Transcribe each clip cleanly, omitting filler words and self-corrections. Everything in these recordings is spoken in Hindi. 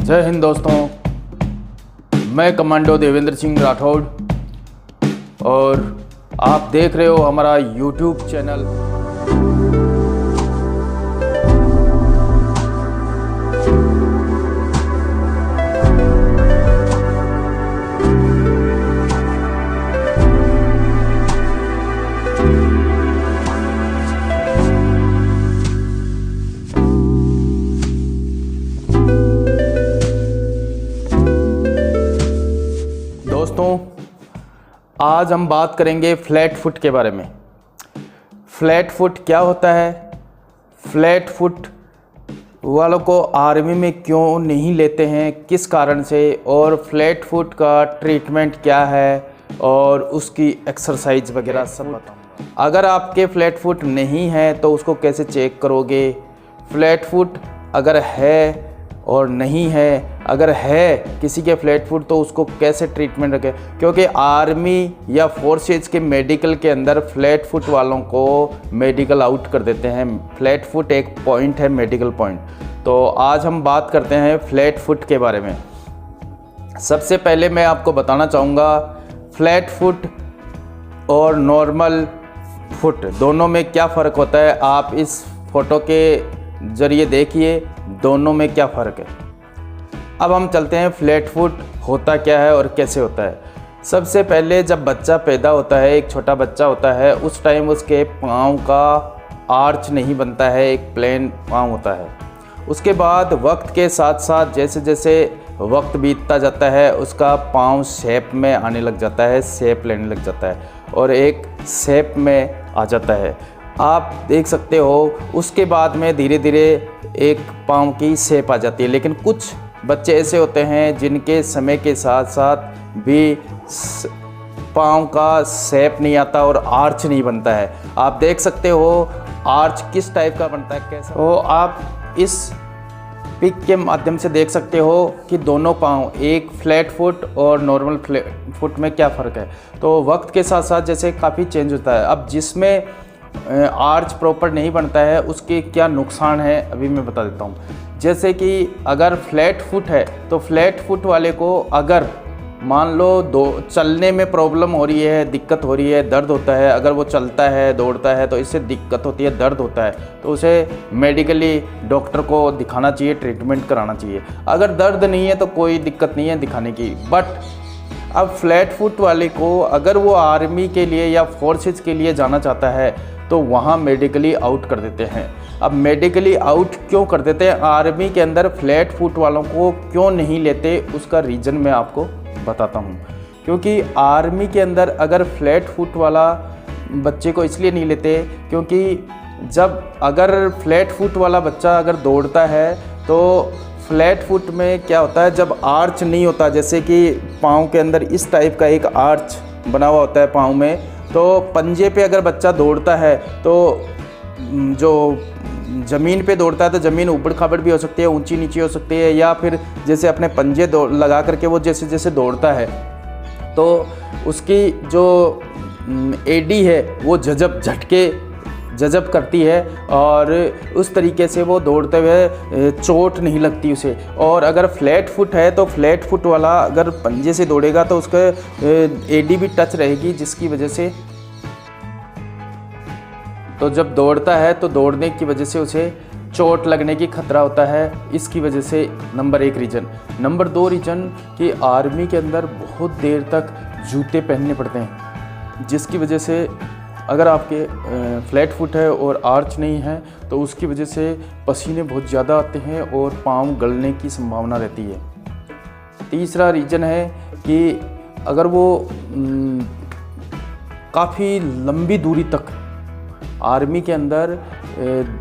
जय हिंद दोस्तों, मैं कमांडो देवेंद्र सिंह राठौड़ और आप देख रहे हो हमारा YouTube चैनल। दोस्तों, आज हम बात करेंगे फ्लैट फुट के बारे में। फ्लैट फुट क्या होता है, फ्लैट फुट वालों को आर्मी में क्यों नहीं लेते हैं, किस कारण से, और फ्लैट फुट का ट्रीटमेंट क्या है और उसकी एक्सरसाइज वगैरह सब बताऊंगा। अगर आपके फ्लैट फुट नहीं है तो उसको कैसे चेक करोगे, फ्लैट फुट अगर है और नहीं है, अगर है किसी के फ्लैट फुट तो उसको कैसे ट्रीटमेंट रखें, क्योंकि आर्मी या फोर्सेज के मेडिकल के अंदर फ्लैट फुट वालों को मेडिकल आउट कर देते हैं। फ्लैट फुट एक पॉइंट है, मेडिकल पॉइंट। तो आज हम बात करते हैं फ्लैट फुट के बारे में। सबसे पहले मैं आपको बताना चाहूँगा फ्लैट फुट और नॉर्मल फुट दोनों में क्या फ़र्क होता है। आप इस फोटो के ज़रिए देखिए दोनों में क्या फ़र्क है। अब हम चलते हैं फ्लैट फुट होता क्या है और कैसे होता है। सबसे पहले जब बच्चा पैदा होता है, एक छोटा बच्चा होता है, उस टाइम उसके पाँव का आर्च नहीं बनता है, एक प्लेन पाँव होता है। उसके बाद वक्त के साथ साथ जैसे जैसे वक्त बीतता जाता है उसका पाँव शेप में आने लग जाता है, शेप लेने लग जाता है और एक शेप में आ जाता है। आप देख सकते हो उसके बाद में धीरे धीरे एक पाँव की शेप आ जाती है। लेकिन कुछ बच्चे ऐसे होते हैं जिनके समय के साथ साथ भी पाँव का शेप नहीं आता और आर्च नहीं बनता है। आप देख सकते हो आर्च किस टाइप का बनता है, कैसा। तो आप इस पिक के माध्यम से देख सकते हो कि दोनों पाँव, एक फ्लैट फुट और नॉर्मल फ्लैट फुट में क्या फ़र्क है। तो वक्त के साथ साथ जैसे काफ़ी चेंज होता है। अब जिसमें आर्च प्रॉपर नहीं बनता है उसके क्या नुकसान है अभी मैं बता देता हूँ। जैसे कि अगर फ्लैट फुट है तो फ्लैट फुट वाले को अगर मान लो चलने में प्रॉब्लम हो रही है, दिक्कत हो रही है, दर्द होता है, अगर वो चलता है दौड़ता है तो इससे दिक्कत होती है, दर्द होता है, तो उसे मेडिकली डॉक्टर को दिखाना चाहिए, ट्रीटमेंट कराना चाहिए। अगर दर्द नहीं है तो कोई दिक्कत नहीं है दिखाने की। बट अब फ्लैट फुट वाले को अगर वो आर्मी के लिए या फोर्सेज के लिए जाना चाहता है तो वहाँ मेडिकली आउट कर देते हैं। अब मेडिकली आउट क्यों कर देते हैं, आर्मी के अंदर फ्लैट फुट वालों को क्यों नहीं लेते, उसका रीज़न मैं आपको बताता हूँ। क्योंकि आर्मी के अंदर अगर फ्लैट फुट वाला बच्चे को इसलिए नहीं लेते क्योंकि जब अगर फ्लैट फुट वाला बच्चा अगर दौड़ता है तो फ्लैट फुट में क्या होता है, जब आर्च नहीं होता, जैसे कि पाँव के अंदर इस टाइप का एक आर्च बना हुआ होता है पाँव में, तो पंजे पे अगर बच्चा दौड़ता है तो जो ज़मीन पे दौड़ता है तो ज़मीन ऊबड़ खाबड़ भी हो सकती है, ऊंची नीची हो सकती है, या फिर जैसे अपने पंजे लगा करके वो जैसे जैसे दौड़ता है तो उसकी जो एडी है वो जजब करती है और उस तरीके से वो दौड़ते हुए चोट नहीं लगती उसे। और अगर फ्लैट फुट है तो फ्लैट फुट वाला अगर पंजे से दौड़ेगा तो उसका एडी भी टच रहेगी, जिसकी वजह से तो जब दौड़ता है तो दौड़ने की वजह से उसे चोट लगने की खतरा होता है। इसकी वजह से नंबर 1 रीज़न। नंबर 2 रीज़न कि आर्मी के अंदर बहुत देर तक जूते पहनने पड़ते हैं, जिसकी वजह से अगर आपके फ्लैट फुट है और आर्च नहीं है तो उसकी वजह से पसीने बहुत ज़्यादा आते हैं और पाँव गलने की संभावना रहती है। तीसरा रीज़न है कि अगर वो काफ़ी लंबी दूरी तक आर्मी के अंदर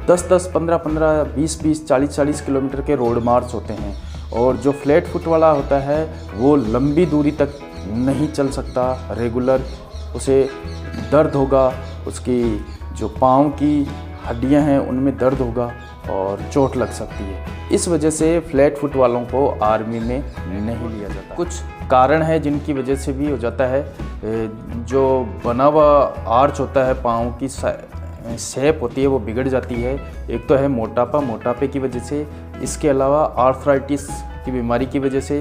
10-10, 15-15, 20-20, 40-40 किलोमीटर के रोड मार्च होते हैं और जो फ्लैट फुट वाला होता है वो लंबी दूरी तक नहीं चल सकता रेगुलर, उसे दर्द होगा, उसकी जो पाँव की हड्डियां हैं उनमें दर्द होगा और चोट लग सकती है। इस वजह से फ्लैट फुट वालों को आर्मी में नहीं लिया जाता। कुछ कारण है जिनकी वजह से भी हो जाता है। जो बना हुआ आर्च होता है, पाँव की शेप होती है वो बिगड़ जाती है। एक तो है मोटापा, मोटापे की वजह से इसके अलावा आर्थराइटिस की बीमारी की वजह से,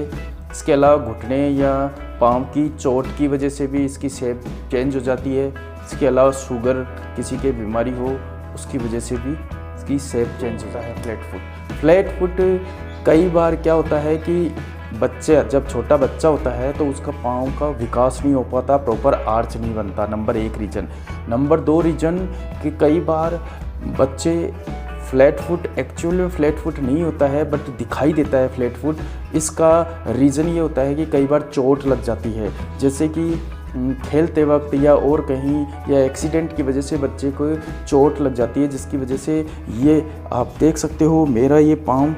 इसके अलावा घुटने या पाँव की चोट की वजह से भी इसकी शेप चेंज हो जाती है। इसके अलावा शुगर किसी के बीमारी हो उसकी वजह से भी इसकी शेप चेंज होता है फ्लैट फुट। फ्लैट फुट कई बार क्या होता है कि बच्चे जब छोटा बच्चा होता है तो उसका पाँव का विकास नहीं हो पाता, प्रॉपर आर्च नहीं बनता, नंबर 1 रीज़न। नंबर 2 रीज़न कि कई बार बच्चे फ्लैट फुट एक्चुअल में फ्लैट फुट नहीं होता है बट दिखाई देता है फ्लैट फुट। इसका रीज़न ये होता है कि कई बार चोट लग जाती है, जैसे कि खेलते वक्त या और कहीं या एक्सीडेंट की वजह से बच्चे को चोट लग जाती है, जिसकी वजह से ये आप देख सकते हो मेरा ये पाँव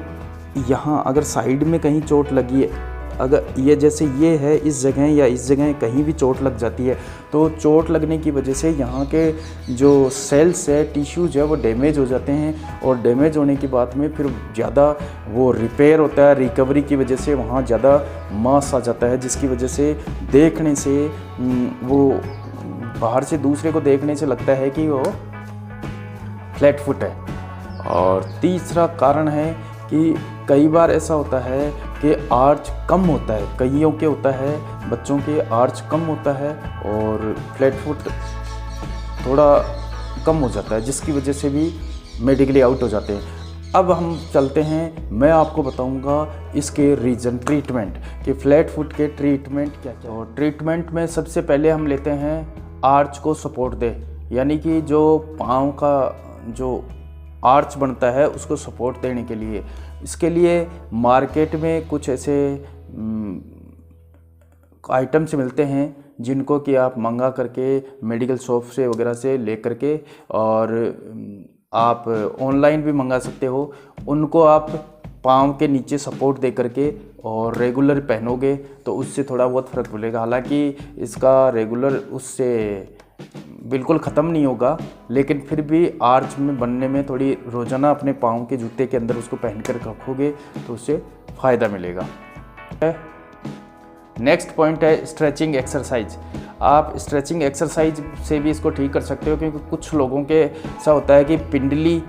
यहाँ अगर साइड में कहीं चोट लगी है, अगर ये जैसे ये है इस जगह या इस जगह कहीं भी चोट लग जाती है तो चोट लगने की वजह से यहाँ के जो सेल्स है, टिश्यूज है, वो डैमेज हो जाते हैं और डैमेज होने की बाद में फिर ज़्यादा वो रिपेयर होता है, रिकवरी की वजह से वहाँ ज़्यादा मांस आ जाता है, जिसकी वजह से देखने से वो बाहर से दूसरे को देखने से लगता है कि वो फ्लैट फुट है। और तीसरा कारण है कि कई बार ऐसा होता है कि आर्च कम होता है, कईयों के होता है, बच्चों के आर्च कम होता है और फ्लैट फुट थोड़ा कम हो जाता है, जिसकी वजह से भी मेडिकली आउट हो जाते हैं। अब हम चलते हैं, मैं आपको बताऊंगा इसके रीज़न, ट्रीटमेंट कि फ्लैट फुट के ट्रीटमेंट क्या क्या। और ट्रीटमेंट में सबसे पहले हम लेते हैं आर्च को सपोर्ट दे, यानी कि जो पाँव का जो आर्च बनता है उसको सपोर्ट देने के लिए। इसके लिए मार्केट में कुछ ऐसे आइटम्स मिलते हैं जिनको कि आप मंगा करके मेडिकल शॉप से वगैरह से ले करके, और आप ऑनलाइन भी मंगा सकते हो। उनको आप पाँव के नीचे सपोर्ट दे करके और रेगुलर पहनोगे तो उससे थोड़ा बहुत फ़र्क मिलेगा। हालांकि इसका रेगुलर उससे बिल्कुल ख़त्म नहीं होगा, लेकिन फिर भी आर्च में बनने में थोड़ी रोज़ाना अपने पाँव के जूते के अंदर उसको पहन कर रखोगे तो उससे फ़ायदा मिलेगा। नेक्स्ट पॉइंट है स्ट्रेचिंग एक्सरसाइज। आप स्ट्रेचिंग एक्सरसाइज से भी इसको ठीक कर सकते हो, क्योंकि कुछ लोगों के ऐसा होता है कि पिंडली,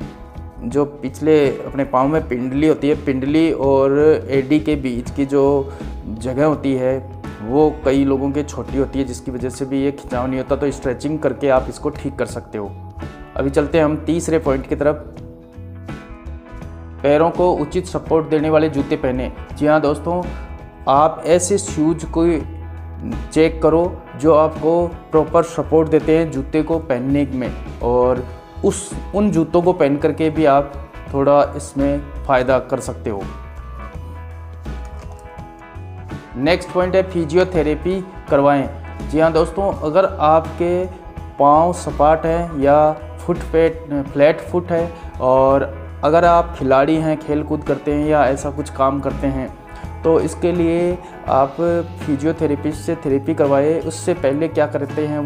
जो पिछले अपने पाँव में पिंडली होती है, पिंडली और एडी के बीच की जो जगह होती है वो कई लोगों के छोटी होती है, जिसकी वजह से भी ये खिंचाव नहीं होता। तो स्ट्रेचिंग करके आप इसको ठीक कर सकते हो। अभी चलते हैं हम तीसरे पॉइंट की तरफ। पैरों को उचित सपोर्ट देने वाले जूते पहने। जी हाँ दोस्तों, आप ऐसे शूज़ को चेक करो जो आपको प्रॉपर सपोर्ट देते हैं जूते को पहनने में, और उन जूतों को पहन करके भी आप थोड़ा इसमें फ़ायदा कर सकते हो। नेक्स्ट पॉइंट है फिजियोथेरेपी करवाएं। जी हाँ दोस्तों, अगर आपके पाँव सपाट हैं या फ्लैट फुट है और अगर आप खिलाड़ी हैं, खेल कूद करते हैं या ऐसा कुछ काम करते हैं, तो इसके लिए आप फिजियोथेरेपिस्ट से थेरेपी करवाए। उससे पहले क्या करते हैं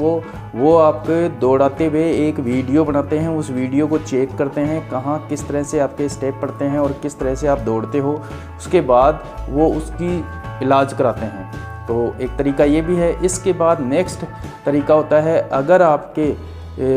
वो आपके दौड़ाते हुए एक वीडियो बनाते हैं, उस वीडियो को चेक करते हैं कहाँ किस तरह से आपके स्टेप पड़ते हैं और किस तरह से आप दौड़ते हो। उसके बाद वो उसकी इलाज कराते हैं। तो एक तरीका ये भी है। इसके बाद नेक्स्ट तरीका होता है, अगर आपके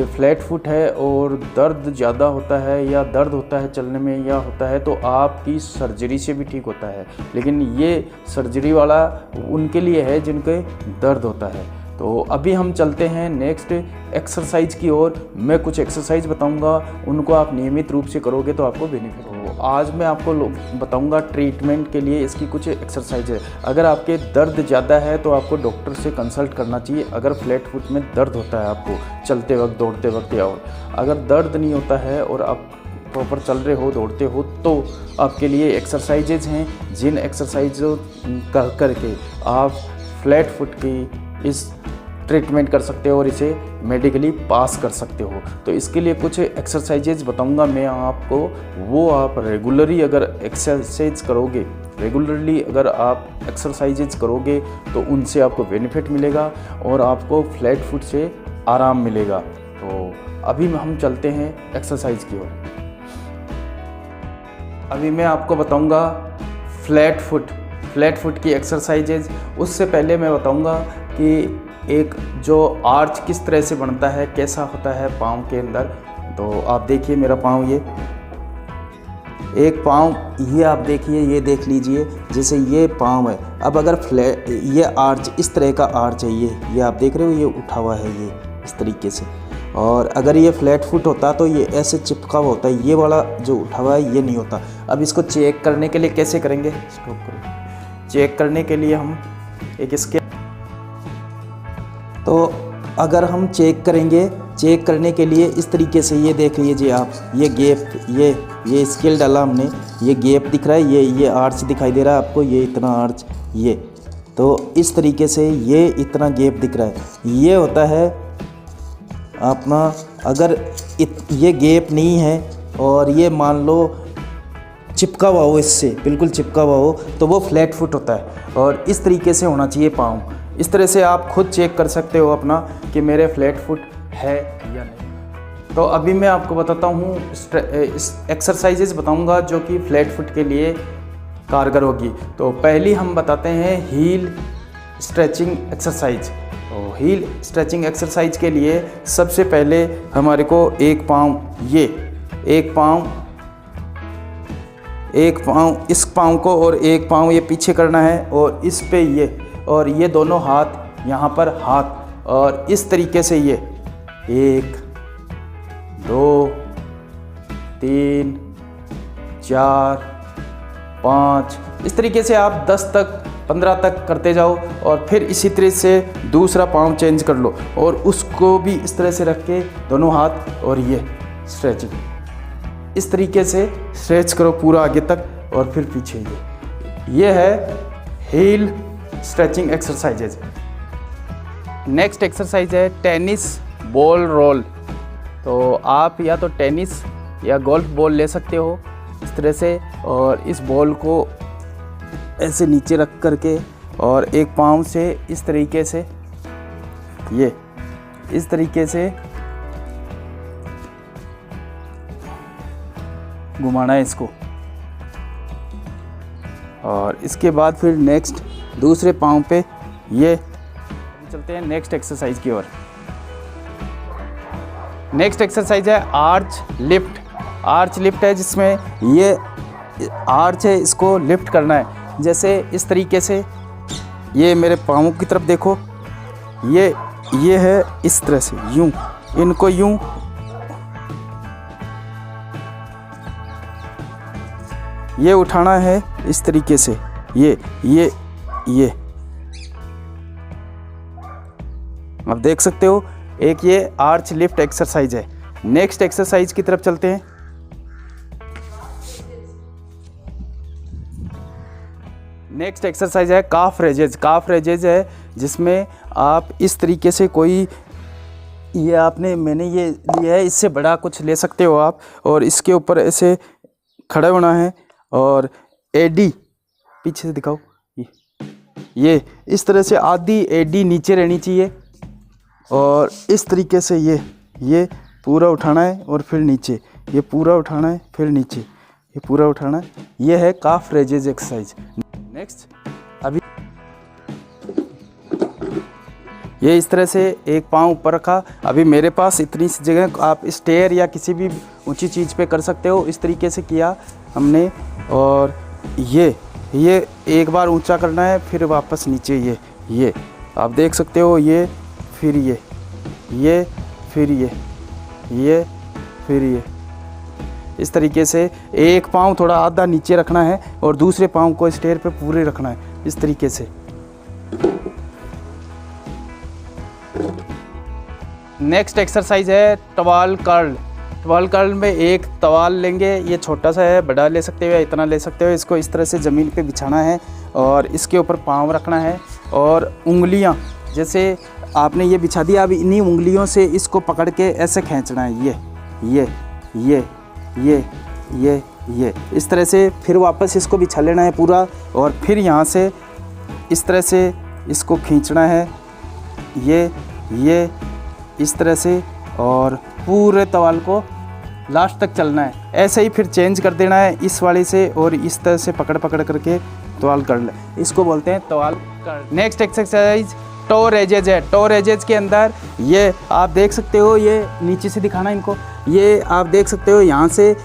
फ्लैट फुट है और दर्द ज़्यादा होता है या दर्द होता है चलने में या होता है, तो आपकी सर्जरी से भी ठीक होता है। लेकिन ये सर्जरी वाला उनके लिए है जिनके दर्द होता है। तो अभी हम चलते हैं नेक्स्ट एक्सरसाइज की ओर। मैं कुछ एक्सरसाइज बताऊंगा, उनको आप नियमित रूप से करोगे तो आपको बेनिफिट होगा। आज मैं आपको बताऊंगा ट्रीटमेंट के लिए इसकी कुछ एक्सरसाइज है। अगर आपके दर्द ज़्यादा है तो आपको डॉक्टर से कंसल्ट करना चाहिए। अगर फ्लैट फुट में दर्द होता है आपको चलते वक्त, दौड़ते वक्त, या और अगर दर्द नहीं होता है और आप प्रॉपर चल रहे हो, दौड़ते हो, तो आपके लिए एक्सरसाइजेज हैं जिन एक्सरसाइज करके आप फ्लैट फुट की इस ट्रीटमेंट कर सकते हो और इसे मेडिकली पास कर सकते हो। तो इसके लिए कुछ एक्सरसाइजेज बताऊंगा मैं आपको, वो आप रेगुलरली अगर एक्सरसाइज करोगे, रेगुलरली अगर आप एक्सरसाइजेज करोगे तो उनसे आपको बेनिफिट मिलेगा और आपको फ्लैट फुट से आराम मिलेगा। तो अभी हम चलते हैं एक्सरसाइज की ओर। अभी मैं आपको बताऊंगा फ्लैट फुट की एक्सरसाइजेज। उससे पहले मैं बताऊंगा कि एक जो आर्च किस तरह से बनता है, कैसा होता है पाँव के अंदर। तो आप देखिए मेरा पाँव, एक पाँव ये आप देखिए, ये देख लीजिए, जैसे ये पाँव है। अब अगर फ्लैट ये आर्च, इस तरह का आर्च है, ये आप देख रहे हो, ये उठा हुआ है ये इस तरीके से। और अगर ये फ्लैट फुट होता तो ये ऐसे चिपका हुआ होता है, ये वाला जो उठा हुआ है ये नहीं होता। अब इसको चेक करने के लिए कैसे करेंगे, स्टॉप करो। चेक करने के लिए हम एक इसके, तो अगर हम चेक करेंगे, चेक करने के लिए इस तरीके से ये देख लीजिए आप, ये गैप, ये स्केल डाला हमने, ये गैप दिख रहा है, ये आर्च दिखाई दे रहा है आपको, ये इतना आर्च, ये तो इस तरीके से ये इतना गैप दिख रहा है। ये होता है अपना, अगर ये गैप नहीं है और ये मान लो चिपका हुआ हो, इससे बिल्कुल चिपका हुआ हो, तो वो फ्लैट फुट होता है। और इस तरीके से होना चाहिए पाँव। इस तरह से आप खुद चेक कर सकते हो अपना कि मेरे फ्लैट फुट है या नहीं। तो अभी मैं आपको बताता हूँ, एक्सरसाइजेज बताऊँगा जो कि फ्लैट फुट के लिए कारगर होगी। तो पहली हम बताते हैं हील स्ट्रेचिंग एक्सरसाइज। तो हील स्ट्रेचिंग एक्सरसाइज के लिए सबसे पहले हमारे को एक पाँव इस पाँव को और एक पाँव ये पीछे करना है, और इस पे ये, और ये दोनों हाथ यहाँ पर हाथ, और इस तरीके से ये 1 2 3 4 5, इस तरीके से आप 10 तक 15 तक करते जाओ। और फिर इसी तरह से दूसरा पाँव चेंज कर लो और उसको भी इस तरह से रख के दोनों हाथ, और ये स्ट्रेचिंग इस तरीके से स्ट्रेच करो पूरा आगे तक, और फिर पीछे ये है heel stretching exercises. Next exercise है टेनिस बॉल रोल। तो आप या तो टेनिस या गोल्फ बॉल ले सकते हो इस तरह से, और इस बॉल को ऐसे नीचे रख करके और एक पाँव से इस तरीके से, ये इस तरीके से घुमाना है इसको। और इसके बाद फिर नेक्स्ट दूसरे पाँव पे ये चलते हैं नेक्स्ट एक्सरसाइज की ओर। नेक्स्ट एक्सरसाइज है आर्च लिफ्ट। आर्च लिफ्ट है जिसमें ये आर्च है, इसको लिफ्ट करना है। जैसे इस तरीके से, ये मेरे पाँवों की तरफ देखो, ये है इस तरह से, यूं इनको यूं, ये उठाना है इस तरीके से, ये आप देख सकते हो। एक ये आर्च लिफ्ट एक्सरसाइज है। नेक्स्ट एक्सरसाइज की तरफ चलते हैं। नेक्स्ट एक्सरसाइज है काफ रेजेज। काफ रेजेज है जिसमें आप इस तरीके से कोई, ये मैंने ये लिया है, इससे बड़ा कुछ ले सकते हो आप, और इसके ऊपर ऐसे खड़ा होना है, और एडी पीछे से दिखाओ, ये इस तरह से आधी एडी नीचे रहनी चाहिए, और इस तरीके से ये पूरा उठाना है, और फिर नीचे ये पूरा उठाना है, फिर नीचे ये पूरा उठाना है। ये है काफ रेजेज एक्सरसाइज। नेक्स्ट, अभी ये इस तरह से एक पाँव ऊपर रखा। अभी मेरे पास इतनी सी जगह, आप स्टेयर या किसी भी ऊंची चीज़ पे कर सकते हो। इस तरीके से किया हमने, और ये एक बार ऊंचा करना है, फिर वापस नीचे, ये आप देख सकते हो, ये फिर ये फिर ये फिर ये, इस तरीके से एक पाँव थोड़ा आधा नीचे रखना है और दूसरे पाँव को स्टेयर पे पूरे रखना है इस तरीके से। नेक्स्ट एक्सरसाइज है टवाल कर्ल। टवाल कर्ल में एक तवाल लेंगे, ये छोटा सा है, बड़ा ले सकते हो या इतना ले सकते हो। इसको इस तरह से ज़मीन पे बिछाना है और इसके ऊपर पाँव रखना है, और उंगलियां जैसे आपने ये बिछा दिया, अब इन्हीं उंगलियों से इसको पकड़ के ऐसे खींचना है, ये इस तरह से। फिर वापस इसको बिछा लेना है पूरा, और फिर यहाँ से इस तरह से इसको खींचना है, ये इस तरह से, और पूरे तवाल को लास्ट तक चलना है। ऐसे ही फिर चेंज कर देना है इस वाले से, और इस तरह से पकड़ करके तवाल कर ले, इसको बोलते हैं तवाल कर। नेक्स्ट एक्सरसाइज टो रेजेज है। टो रेजेज के अंदर ये आप देख सकते हो, ये नीचे से दिखाना इनको, ये आप देख सकते हो यहाँ से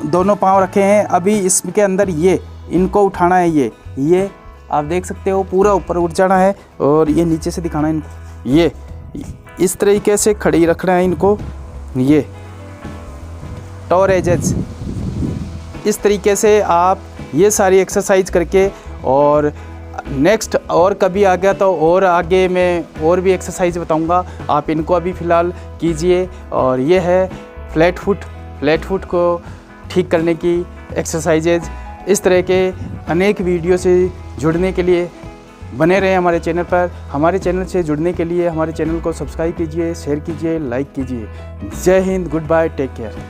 दोनों पाँव रखे हैं। अभी इसके अंदर ये इनको उठाना है, ये आप देख सकते हो पूरा ऊपर उठ जाना है और ये नीचे से दिखाना है इनको। ये इस तरीके से खड़ी रखना है इनको, ये टोर एजेस। इस तरीके से आप ये सारी एक्सरसाइज करके, और नेक्स्ट और कभी आ गया तो और आगे मैं और भी एक्सरसाइज बताऊंगा, आप इनको अभी फ़िलहाल कीजिए। और ये है फ्लैट फुट को ठीक करने की एक्सरसाइजेज। इस तरह के अनेक वीडियो से जुड़ने के लिए बने रहें हमारे चैनल पर। हमारे चैनल से जुड़ने के लिए हमारे चैनल को सब्सक्राइब कीजिए, शेयर कीजिए, लाइक कीजिए। Jai Hind, goodbye, take care.